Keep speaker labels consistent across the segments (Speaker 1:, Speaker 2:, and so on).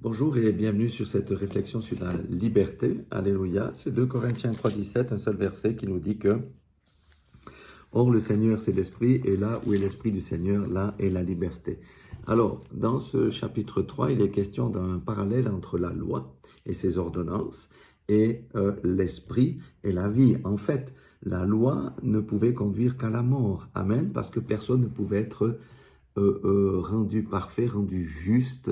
Speaker 1: Bonjour et bienvenue sur cette réflexion sur la liberté. Alléluia. C'est 2 Corinthiens 3,17, un seul verset qui nous dit que Or le Seigneur c'est l'Esprit et là où est l'Esprit du Seigneur, là est la liberté. Alors, dans ce chapitre 3, il est question d'un parallèle entre la loi et ses ordonnances et l'Esprit et la vie. En fait, la loi ne pouvait conduire qu'à la mort. Amen. Parce que personne ne pouvait être rendu parfait, rendu juste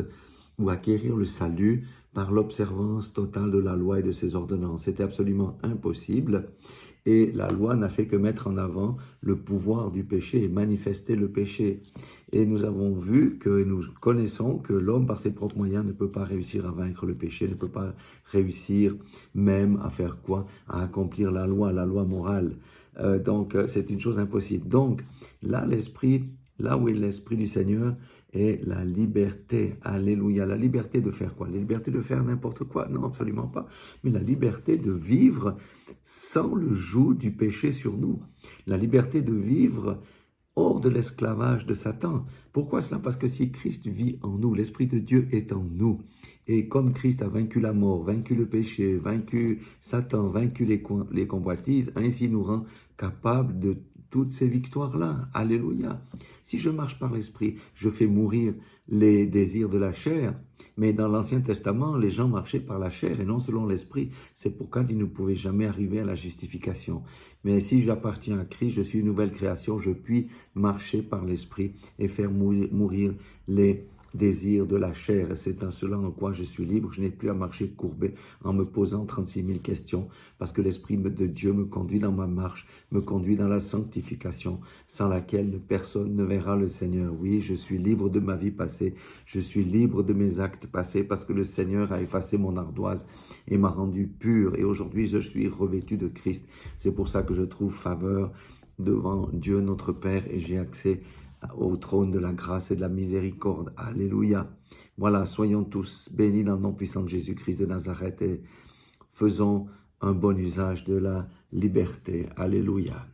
Speaker 1: ou acquérir le salut par l'observance totale de la loi et de ses ordonnances. C'était absolument impossible et la loi n'a fait que mettre en avant le pouvoir du péché et manifester le péché. Et nous avons vu que nous connaissons que l'homme par ses propres moyens ne peut pas réussir à vaincre le péché, ne peut pas réussir même à faire quoi? À accomplir la loi morale. Donc c'est une chose impossible. Donc là là où est l'Esprit du Seigneur est la liberté. Alléluia. La liberté de faire quoi? La liberté de faire n'importe quoi? Non, absolument pas. Mais la liberté de vivre sans le joug du péché sur nous. La liberté de vivre hors de l'esclavage de Satan. Pourquoi cela? Parce que si Christ vit en nous, l'Esprit de Dieu est en nous. Et comme Christ a vaincu la mort, vaincu le péché, vaincu Satan, vaincu les convoitises, ainsi nous rend capables de toutes ces victoires-là. Alléluia. Si je marche par l'Esprit, je fais mourir les désirs de la chair. Mais dans l'Ancien Testament, les gens marchaient par la chair et non selon l'Esprit. C'est pourquoi ils ne pouvaient jamais arriver à la justification. Mais si j'appartiens à Christ, je suis une nouvelle création, je puis marcher par l'Esprit et faire mourir les désirs de la chair. C'est en cela en quoi je suis libre. Je n'ai plus à marcher courbé en me posant 36 000 questions parce que l'Esprit de Dieu me conduit dans ma marche, me conduit dans la sanctification sans laquelle personne ne verra le Seigneur. Oui, je suis libre de ma vie passée. Je suis libre de mes actes passés parce que le Seigneur a effacé mon ardoise et m'a rendu pur. Et aujourd'hui, je suis revêtu de Christ. C'est pour ça que je trouve faveur devant Dieu notre Père et j'ai accès au trône de la grâce et de la miséricorde. Alléluia. Voilà, soyons tous bénis dans le nom puissant de Jésus-Christ de Nazareth et faisons un bon usage de la liberté. Alléluia.